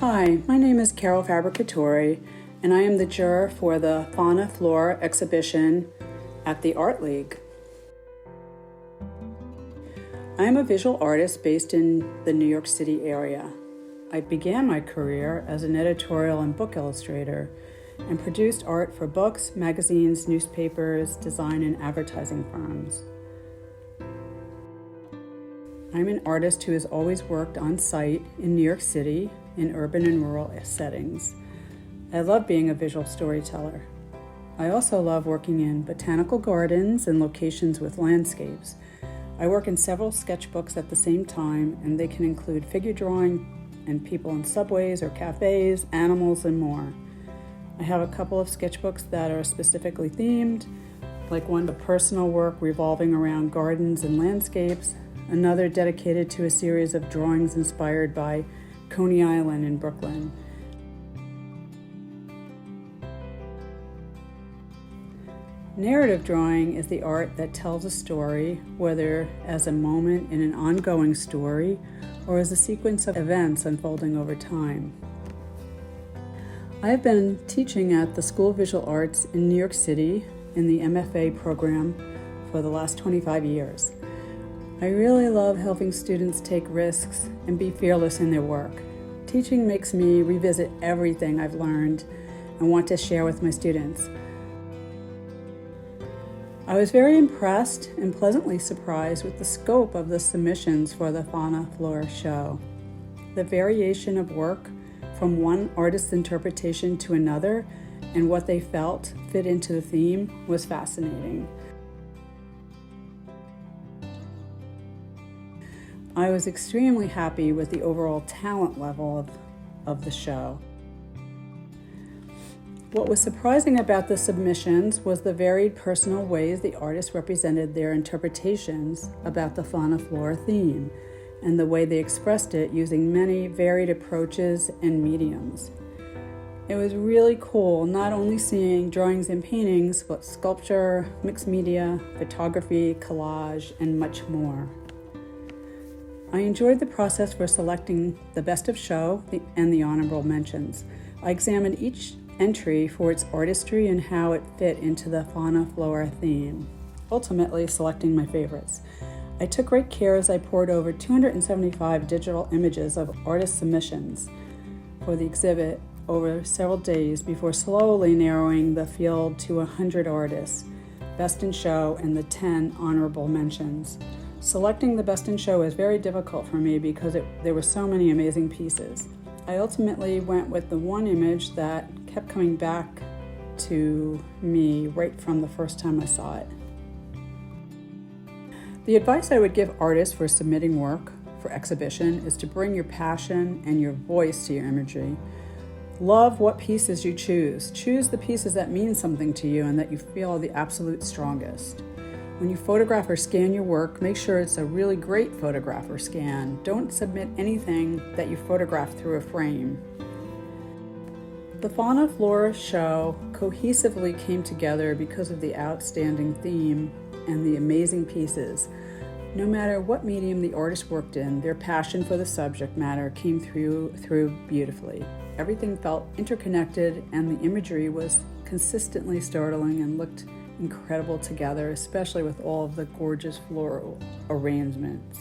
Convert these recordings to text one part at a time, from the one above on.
Hi, my name is Carol Fabricatore, and I am the juror for the Fauna, Flora exhibition at the Art League. I am a visual artist based in the New York City area. I began my career as an editorial and book illustrator and produced art for books, magazines, newspapers, design, and advertising firms. I'm an artist who has always worked on site in New York City in urban and rural settings. I love being a visual storyteller. I also love working in botanical gardens and locations with landscapes. I work in several sketchbooks at the same time, and they can include figure drawing and people in subways or cafes, animals, and more. I have a couple of sketchbooks that are specifically themed, like one of personal work revolving around gardens and landscapes, another dedicated to a series of drawings inspired by Coney Island in Brooklyn. Narrative drawing is the art that tells a story, whether as a moment in an ongoing story or as a sequence of events unfolding over time. I have been teaching at the School of Visual Arts in New York City in the MFA program for the last 25 years. I really love helping students take risks and be fearless in their work. Teaching makes me revisit everything I've learned and want to share with my students. I was very impressed and pleasantly surprised with the scope of the submissions for the Fauna Flora show. The variation of work from one artist's interpretation to another and what they felt fit into the theme was fascinating. I was extremely happy with the overall talent level of the show. What was surprising about the submissions was the varied personal ways the artists represented their interpretations about the fauna flora theme and the way they expressed it using many varied approaches and mediums. It was really cool not only seeing drawings and paintings, but sculpture, mixed media, photography, collage, and much more. I enjoyed the process for selecting the best of show and the honorable mentions. I examined each entry for its artistry and how it fit into the fauna flora theme, ultimately selecting my favorites. I took great care as I poured over 275 digital images of artist submissions for the exhibit over several days before slowly narrowing the field to 100 artists, best in show, and the 10 honorable mentions. Selecting the best in show was very difficult for me because there were so many amazing pieces. I ultimately went with the one image that kept coming back to me right from the first time I saw it. The advice I would give artists for submitting work for exhibition is to bring your passion and your voice to your imagery. Love what pieces you choose. Choose the pieces that mean something to you and that you feel are the absolute strongest. When you photograph or scan your work, make sure it's a really great photograph or scan. Don't submit anything that you photograph through a frame. The Fauna Flora show cohesively came together because of the outstanding theme and the amazing pieces. No matter what medium the artist worked in, their passion for the subject matter came through beautifully. Everything felt interconnected, and the imagery was consistently startling and looked incredible together, especially with all of the gorgeous floral arrangements.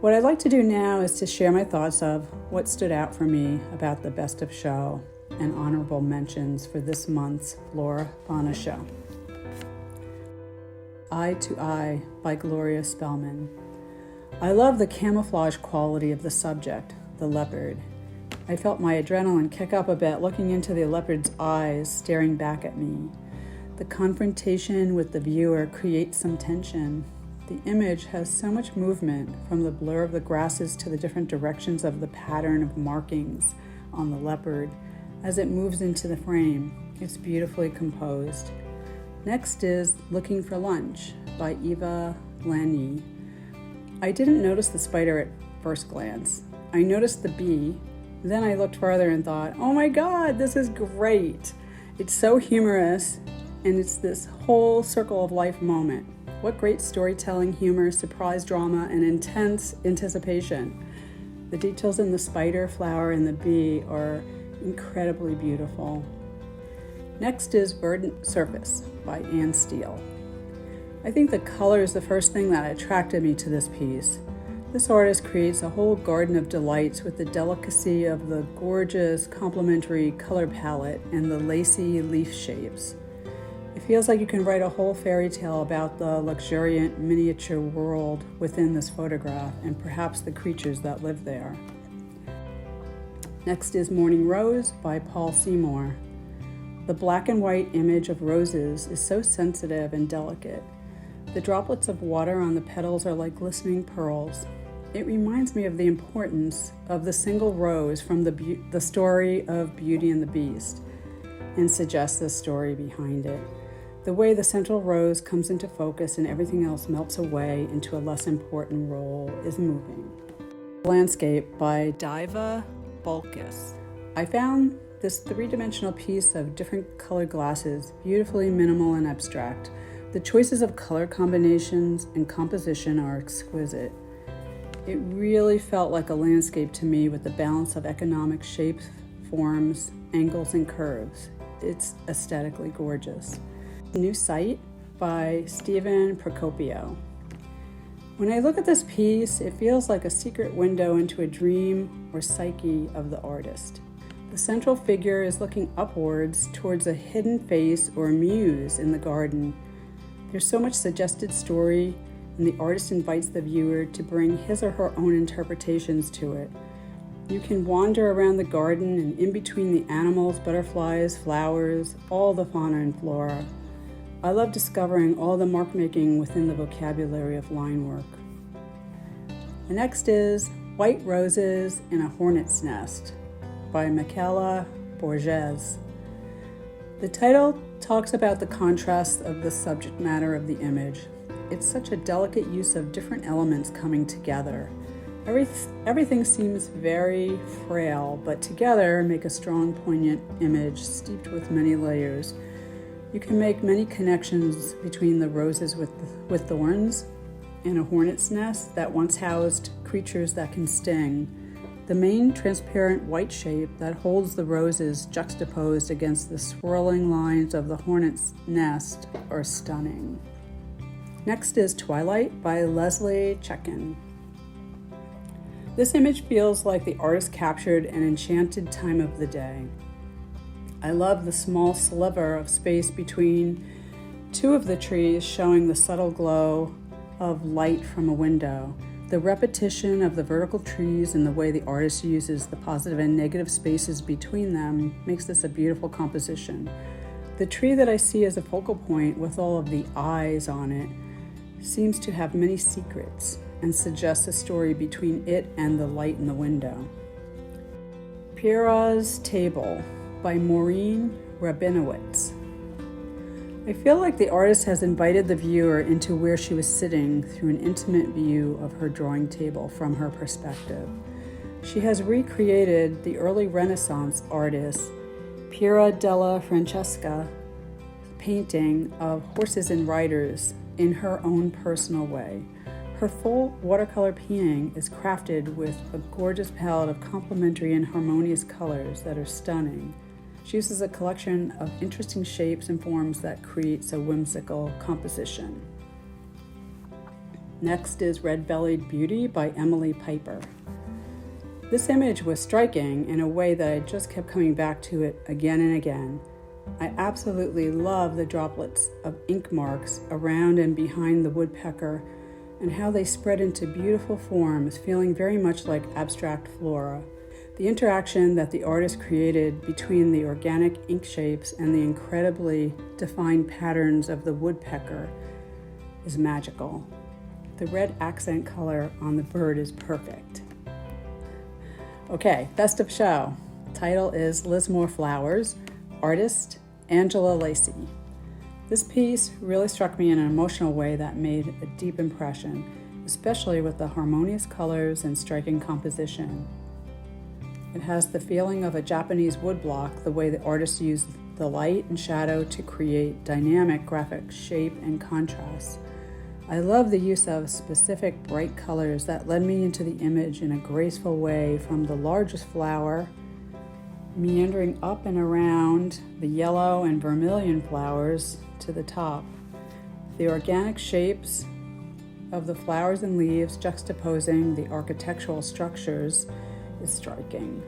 What I'd like to do now is to share my thoughts of what stood out for me about the Best of Show and honorable mentions for this month's Flora, Fauna show. Eye to Eye by Gloria Spellman. I love the camouflage quality of the subject, the leopard. I felt my adrenaline kick up a bit looking into the leopard's eyes staring back at me. The confrontation with the viewer creates some tension. The image has so much movement, from the blur of the grasses to the different directions of the pattern of markings on the leopard as it moves into the frame. It's beautifully composed. Next is Looking for Lunch by Eva Lanyi. I didn't notice the spider at first glance. I noticed the bee, then I looked further and thought, oh my God, this is great. It's so humorous, and it's this whole circle of life moment. What great storytelling, humor, surprise drama, and intense anticipation. The details in the spider, flower, and the bee are incredibly beautiful. Next is Verdant Surface by Anne Steele. I think the color is the first thing that attracted me to this piece. This artist creates a whole garden of delights with the delicacy of the gorgeous complementary color palette and the lacy leaf shapes. It feels like you can write a whole fairy tale about the luxuriant miniature world within this photograph and perhaps the creatures that live there. Next is Morning Rose by Paul Seymour. The black and white image of roses is so sensitive and delicate. The droplets of water on the petals are like glistening pearls. It reminds me of the importance of the single rose from the story of Beauty and the Beast, and suggests the story behind it. The way the central rose comes into focus and everything else melts away into a less important role is moving. Landscape by Diva Bulkus. I found this three-dimensional piece of different colored glasses beautifully minimal and abstract. The choices of color combinations and composition are exquisite. It really felt like a landscape to me with the balance of economic shapes, forms, angles, and curves. It's aesthetically gorgeous. New Sight by Stephen Procopio. When I look at this piece, it feels like a secret window into a dream or psyche of the artist. The central figure is looking upwards towards a hidden face or muse in the garden. There's so much suggested story, and the artist invites the viewer to bring his or her own interpretations to it. You can wander around the garden and in between the animals, butterflies, flowers, all the fauna and flora. I love discovering all the mark making within the vocabulary of line work. The next is White Roses in a Hornet's Nest by Michaela Borges. The title talks about the contrast of the subject matter of the image. It's such a delicate use of different elements coming together. Everything seems very frail, but together make a strong, poignant image steeped with many layers. You can make many connections between the roses with thorns and a hornet's nest that once housed creatures that can sting. The main transparent white shape that holds the roses juxtaposed against the swirling lines of the hornet's nest are stunning. Next is Twilight by Leslie Checkin. This image feels like the artist captured an enchanted time of the day. I love the small sliver of space between two of the trees showing the subtle glow of light from a window. The repetition of the vertical trees and the way the artist uses the positive and negative spaces between them makes this a beautiful composition. The tree that I see as a focal point with all of the eyes on it seems to have many secrets and suggests a story between it and the light in the window. Pyrrha's Table by Maureen Rabinowitz. I feel like the artist has invited the viewer into where she was sitting through an intimate view of her drawing table from her perspective. She has recreated the early Renaissance artist Piera della Francesca painting of horses and riders in her own personal way. Her full watercolor painting is crafted with a gorgeous palette of complementary and harmonious colors that are stunning. She uses a collection of interesting shapes and forms that creates a whimsical composition. Next is Red-Bellied Beauty by Emily Piper. This image was striking in a way that I just kept coming back to it again and again. I absolutely love the droplets of ink marks around and behind the woodpecker and how they spread into beautiful forms, feeling very much like abstract flora. The interaction that the artist created between the organic ink shapes and the incredibly defined patterns of the woodpecker is magical. The red accent color on the bird is perfect. Okay, best of show. Title is Lismore Flowers, artist Angela Lacey. This piece really struck me in an emotional way that made a deep impression, especially with the harmonious colors and striking composition. It has the feeling of a Japanese woodblock, the way the artist used the light and shadow to create dynamic graphic shape and contrast. I love the use of specific bright colors that led me into the image in a graceful way, from the largest flower, meandering up and around the yellow and vermilion flowers to the top. The organic shapes of the flowers and leaves juxtaposing the architectural structures is striking.